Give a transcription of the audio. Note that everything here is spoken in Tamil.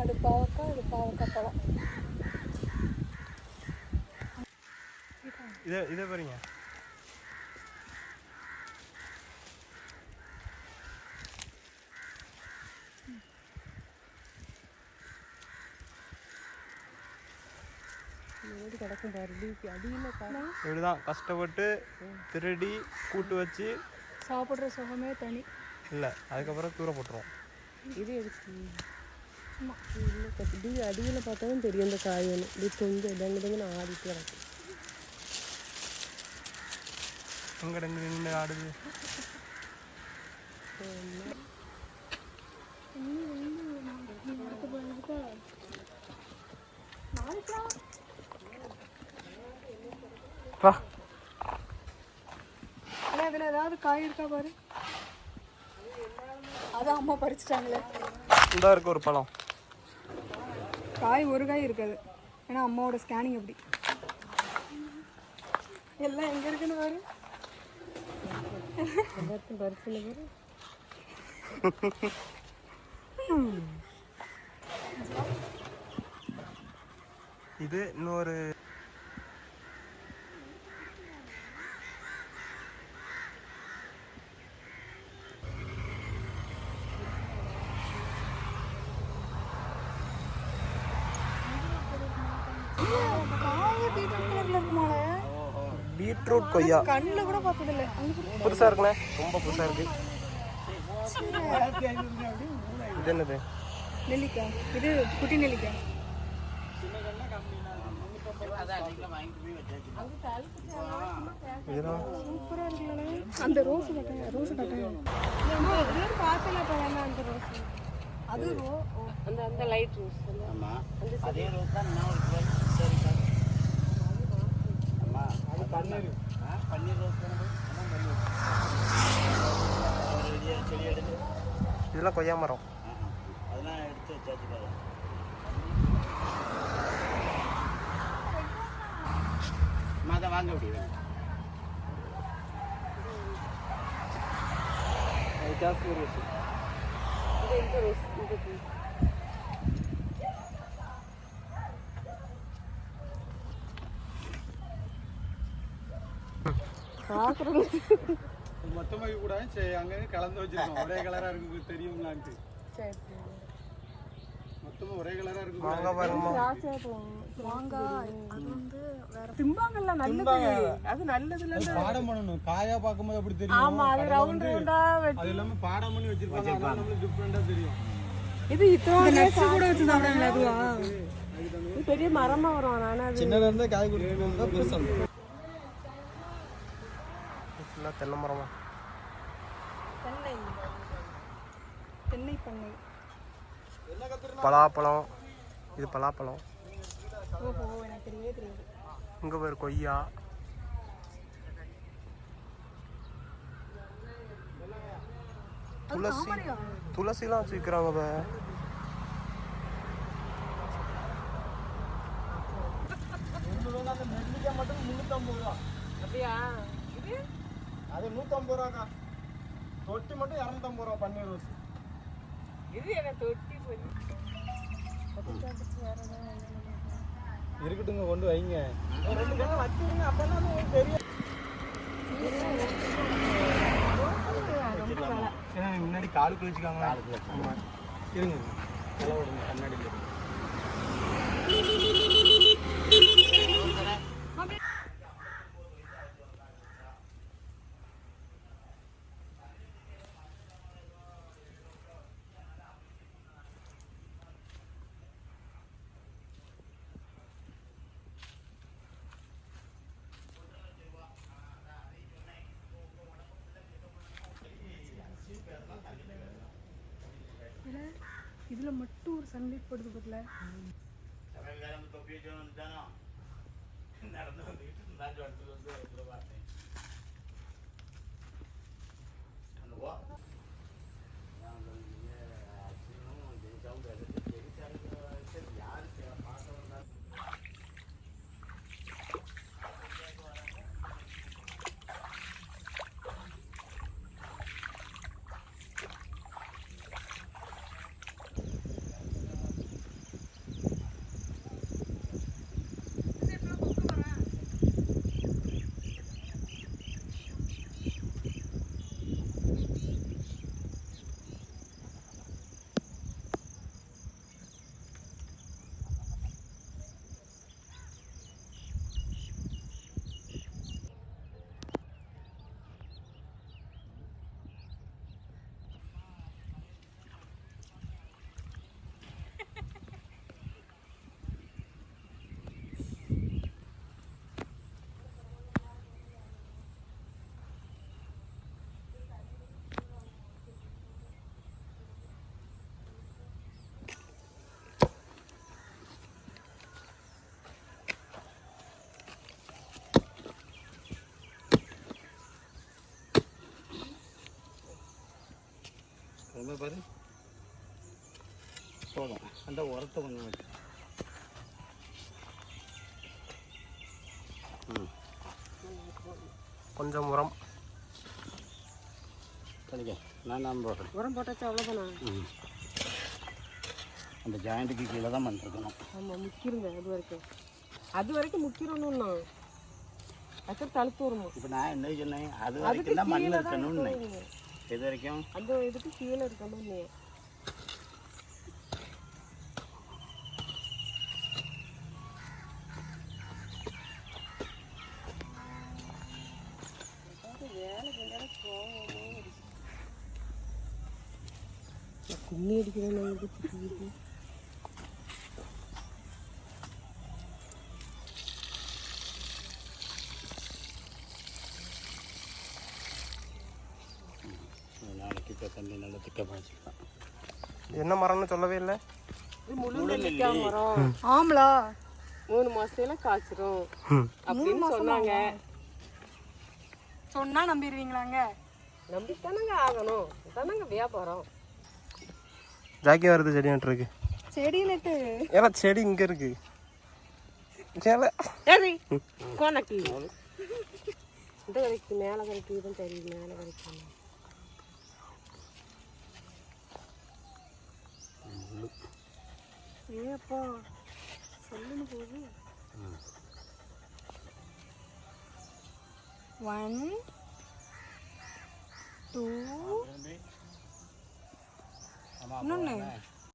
அது பாவக்காய், அது பாவக்காய் பழம். இதை பாருங்க. கிடக்கும் பாரு. இப்படிதான் கஷ்டப்பட்டு திருடி கூட்டு வச்சு சாப்பிட்ற சுகமே தனி இல்லை. அதுக்கப்புறம் தூர போட்டுருவோம். இது எதுக்கு? இல்லை அடியில் பார்த்தாலும் தெரியும் இந்த காயணும். இது கொஞ்சம் இடங்குதுன்னு ஆடிட்டு கிடக்கு. எங்கடங்கு நின்று ஆடுது. அதில் ஏதாவது காய் இருக்கா பாரு. அதான் அம்மா பறிச்சிட்டாங்களே. இந்த இருக்கு ஒரு பழம். காய் ஒரு காய் இருக்காது. ஏன்னா அம்மாவோட ஸ்கேனிங் அப்படி. எல்லாம் எங்கே இருக்குன்னு பாரு. எல்லாத்தையும் பறிச்சுன்னு பாரு. இது இன்னொரு பீட்ரூட் கொய்யா. கண்ணில் கூட பார்த்ததில்ல. புதுசாக இருக்குண்ணே, ரொம்ப புதுசாக இருக்கு. இது என்னது? நெல்லிக்காய். இது குட்டி நெல்லிக்காய். சூப்பராக இருக்குல்ல. அந்த ரோஸ் கட்டாயம், ரோஸ் கட்டாயம் பார்த்தல. இப்போ வேணா அந்த ரோஸ். அது அந்த அந்த லைட் ரோஸ். அதே ரோஸ் தான். சரி சார். அது பன்னீர் பன்னீர் ரோஸ் தானே. செடி எடுத்து இதெல்லாம் கொய்யா மரம். அதெல்லாம் எடுத்து வச்சாச்சு பாரு. அதை வாங்க முடியும். ஜாஸ்தி ரோஸ். இது இந்த ரோஸ். இது மொத்தமாக கூட அங்கே கலந்து வச்சிருக்கோம். ஒரே கலராக இருக்கு தெரியுங்களான்ட்டு. மொத்தமாக ஒரே கலராக இருக்கு. திம்பாங்கல்ல நல்லது. அது நல்லதுல பாடம் பண்ணணும். காயா பார்க்கும்போது அப்படி தெரியும். ஆமா, அது ரவுண்ட் ரவுண்டா அது எல்லாமே பாடம் பண்ணி வச்சிருப்பாங்க. அதனால நமக்கு டிஃபரெண்டா தெரியும். இது இத்தனை நட்ஸ் கூட வச்சு சாப்பிடுறாங்க. அதுவா இது பெரிய மரமா வரும். ஆனா அது சின்னதா இருந்தா காய் கொடுத்துட்டோம்னா பெருசா இருக்கும். தென்னை மரமா? தென்னை. தென்னை பண்ணை. பலாப்பழம். இது பலாப்பழம். ஓஹோ, எனக்கு தெரியவே தெரியாது. இங்கே பேர் கொய்யா. துளசி. துளசிலாம் வச்சுக்கிறாங்க. நெல்லிக்காய் மட்டும் 350 ரூபா. அப்படியா? அது 150 ரூபாக்கா. தொட்டி மட்டும் 250 ரூபா. பன்னீர் ரோஸ். இது என்ன தொட்டி பண்ணி இருக்கட்டுங்க, கொண்டு வைங்க. ஒரு 2 கண்ணு வச்சுருங்க. அப்பதான் தெரியும். முன்னாடி காலுக்கு வச்சுக்காங்களா? இருங்க, கண்ணாடி இதுல மட்டும் ஒரு சன்லைட் படுது பக்கல. ரொம்ப பாரு போதும். அந்த உரத்தை கொஞ்சம் வச்சு கொஞ்சம் உரம் சரிங்க. நான் போடுறேன். உரம் போட்டாச்சு அவ்வளோதானா? அந்த ஜாயிண்ட்டுக்கு கீழே தான் பண்ணிருக்கணும். ஆமாம் முக்கிருங்க அது வரைக்கும் முக்கிரணும்னா அக்கறை தழுத்து வருமா? இப்போ நான் என்ன சொன்னேன், அது வரைக்கும் தான் மண்ணில் இருக்கணும்னு. இது வரைக்கும் அந்த இதுக்கு கீழே இருக்கணும். கும்மி அடிக்கிறேன். நாளைக்கு இப்போ தண்ணி நல்லா திக்க பாய்ச்சிக்கலாம். என்ன மரம்னு சொல்லவே இல்லை. முழு நெல்லிக்காய் மரம். ஆமலா 3 மாசத்துல காய்ச்சிரும் அப்படின்னு சொன்னாங்க. சொன்னா நம்பிடுவீங்களாங்க? நம்பித்தானங்க ஆகணும். தானங்க வியாபாரம். ஜாக்கி வருது செடி நட்டுருக்கு. செடி நட்டு ஏன்னா செடி இங்க இருக்கு. கோனக்கு இந்த வரைக்கும் மேலே வரைக்கும் தான் தெரியும். மேலே வரைக்கும் ஏப்பா சொல்லுன்னு போகுது. 1 2 இன்னொன்று